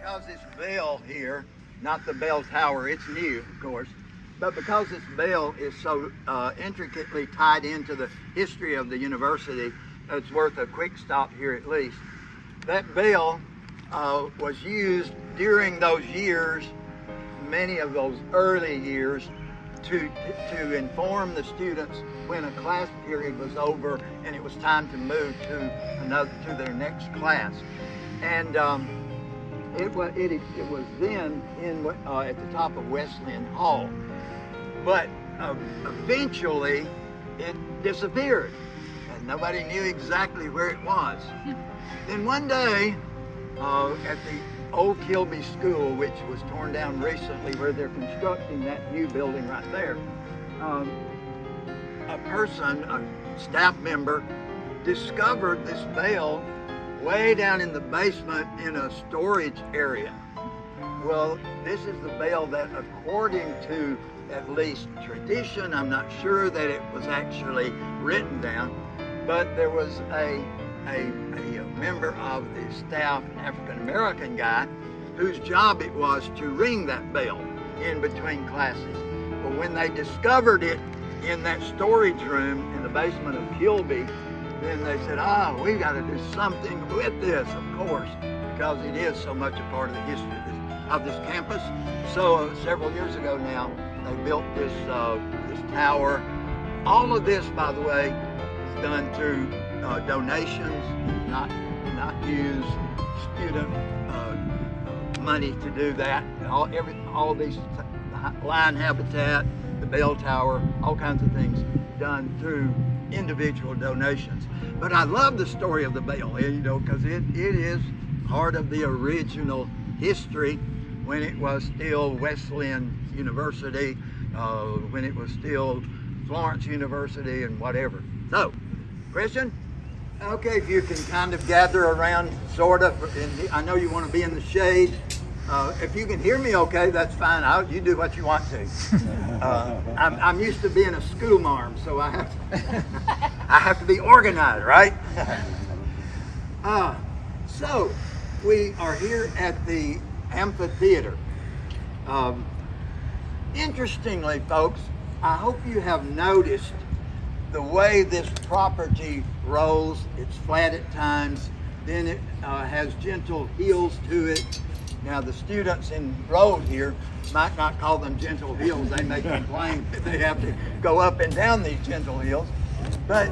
because this bell here, not the bell tower, it's new, of course, but because this bell is so intricately tied into the history of the university, it's worth a quick stop here at least. That bell was used during those years, many of those early years, to inform the students when a class period was over and it was time to move to their next class. And it was then at the top of Wesleyan Hall, but eventually it disappeared and nobody knew exactly where it was. Then one day at the old Kilby School, which was torn down recently, where they're constructing that new building right there, a staff member, discovered this bell way down in the basement in a storage area. Well, this is the bell that, according to at least tradition, I'm not sure that it was actually written down, but there was a member of the staff, an African-American guy, whose job it was to ring that bell in between classes. But when they discovered it in that storage room in the basement of Kilby, then they said, we've got to do something with this, of course, because it is so much a part of the history of this campus. So several years ago now, they built this tower. All of this, by the way, is done through donations, not use student money to do that. All these lion habitat, the bell tower, all kinds of things done through individual donations. But I love the story of the bell, because it is part of the original history when it was still Wesleyan University, when it was still Florence University and whatever. So, Christian? Okay, if you can kind of gather around, sort of. I know you want to be in the shade. If you can hear me okay, that's fine. You do what you want to. I'm used to being a schoolmarm, so I have to be organized, right? So we are here at the amphitheater. Interestingly, folks, I hope you have noticed the way this property rolls. It's flat at times, then it has gentle hills to it. Now the students enrolled here might not call them gentle hills. They may complain that they have to go up and down these gentle hills, but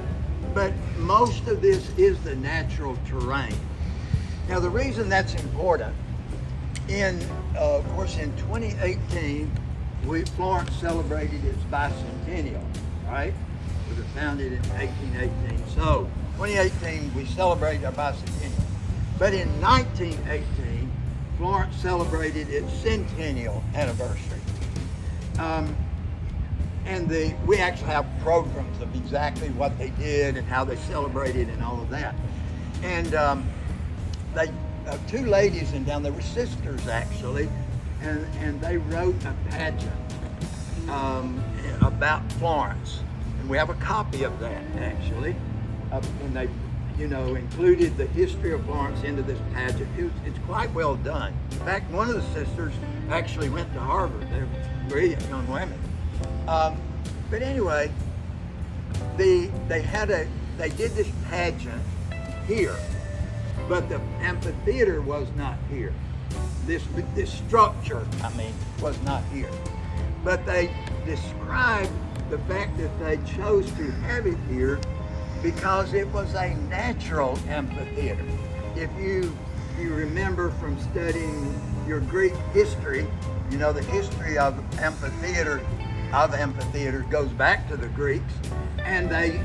most of this is the natural terrain. Now the reason that's important, of course in 2018, Florence celebrated its bicentennial, right? It was founded in 1818. So 2018, we celebrate our bicentennial. But in 1918, Florence celebrated its centennial anniversary. And we actually have programs of exactly what they did and how they celebrated and all of that. And two ladies in town, they were sisters actually, and they wrote a pageant about Florence. And we have a copy of that actually. And they included the history of Florence into this pageant. It's quite well done. In fact, one of the sisters actually went to Harvard. They're brilliant young women. But anyway, they did this pageant here, but the amphitheater was not here. This structure, was not here. But they described the fact that they chose to have it here because it was a natural amphitheater. If you remember from studying your Greek history, the history of amphitheaters goes back to the Greeks, and they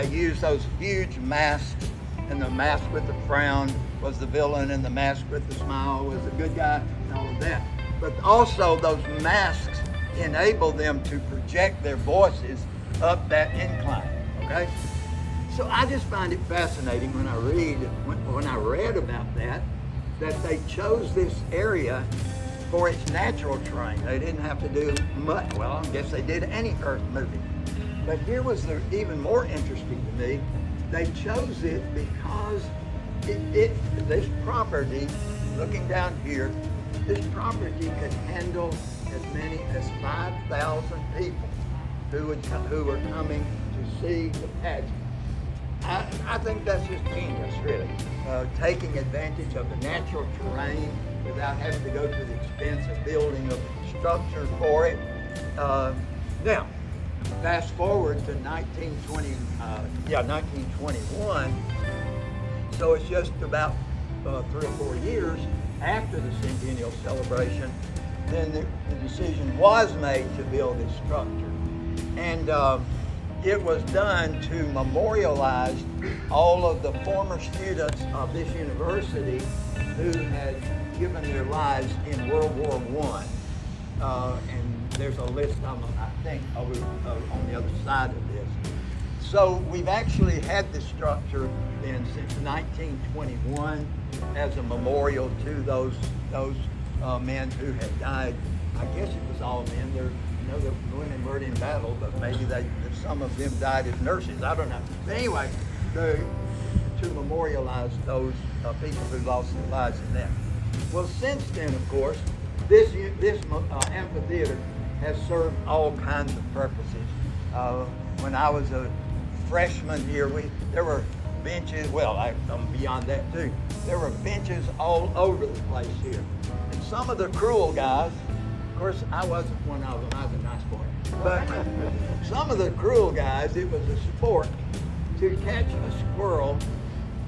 used those huge masks, and the mask with the frown was the villain, and the mask with the smile was the good guy, and all of that. But also those masks enable them to project their voices up that incline, okay? So I just find it fascinating when I read about that they chose this area for its natural terrain. They didn't have to do much. Well, I guess they did any earth moving. But here was even more interesting to me. They chose it because this property looking down here, this property could handle as many as 5,000 people who were coming to see the pageant. I think that's just genius, really. Taking advantage of the natural terrain without having to go to the expense of building a structure for it. Now, fast forward to 1921. So it's just about 3 or 4 years after the centennial celebration, then the decision was made to build this structure. And it was done to memorialize all of the former students of this university who had given their lives in World War I. And there's a list of them, I think, over on the other side of this. So we've actually had this structure then since 1921 as a memorial to those men who had died. I guess it was all men. The women weren't in battle, but maybe some of them died as nurses. I don't know. But anyway, to memorialize those people who lost their lives in that. Well, since then, of course, this amphitheater has served all kinds of purposes. When I was a freshman here, there were benches. Well, I'm beyond that too. There were benches all over the place here, and some of the cruel guys. Of course, I wasn't one of them. I was a nice boy. But some of the cruel guys, it was a sport to catch a squirrel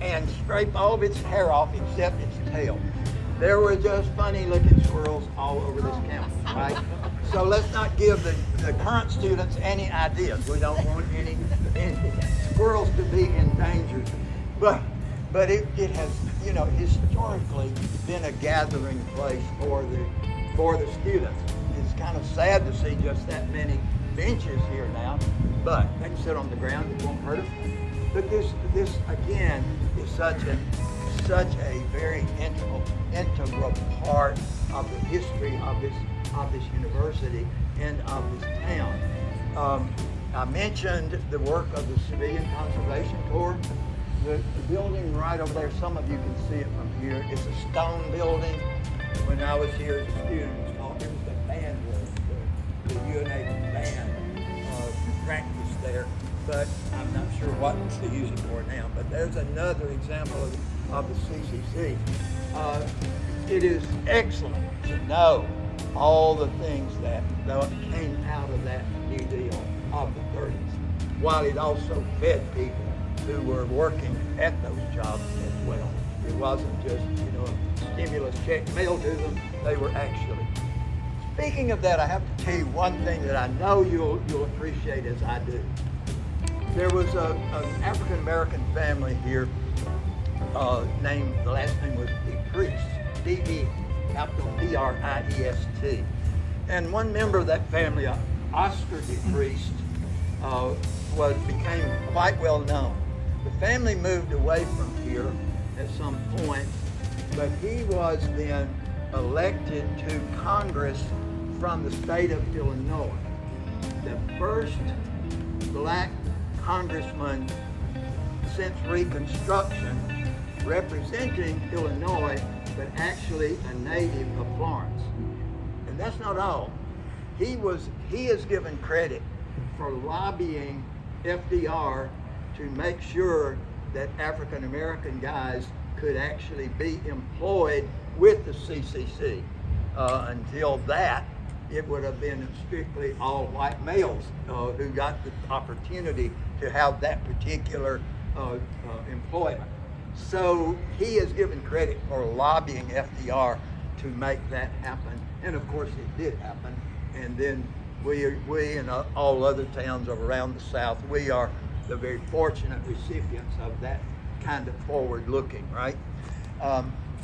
and scrape all of its hair off except its tail. There were just funny-looking squirrels all over this campus, right? So let's not give the current students any ideas. We don't want any squirrels to be endangered. But it has, historically been a gathering place for the students. It's kind of sad to see just that many benches here now, but they can sit on the ground, it won't hurt them. But this again is such a very integral part of the history of this university and of this town. I mentioned the work of the Civilian Conservation Corps. The building right over there, some of you can see it from here. It's a stone building. When I was here as a student, it was the band room, the U.N.A. band practiced there, but I'm not sure what to use it for now. But there's another example of the CCC. It is excellent to know all the things that came out of that New Deal of the 30s, while it also fed people who were working at those jobs as well. It wasn't just, a stimulus check mailed to them. They were actually. Speaking of that, I have to tell you one thing that I know you'll appreciate as I do. There was an African-American family here the last name was DePriest, D-E, capital P-R-I-E-S-T. And one member of that family, Oscar DePriest, became quite well known. The family moved away from here at some point, but he was then elected to Congress from the state of Illinois. The first black congressman since Reconstruction representing Illinois, but actually a native of Florence. And that's not all. He is given credit for lobbying FDR to make sure that African American guys could actually be employed with the CCC. Until that, it would have been strictly all white males who got the opportunity to have that particular employment. So he is given credit for lobbying FDR to make that happen. And of course it did happen. And then we and all other towns around the South, we are the very fortunate recipients of that kind of forward looking, right?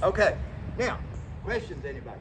Okay, now, questions, anybody?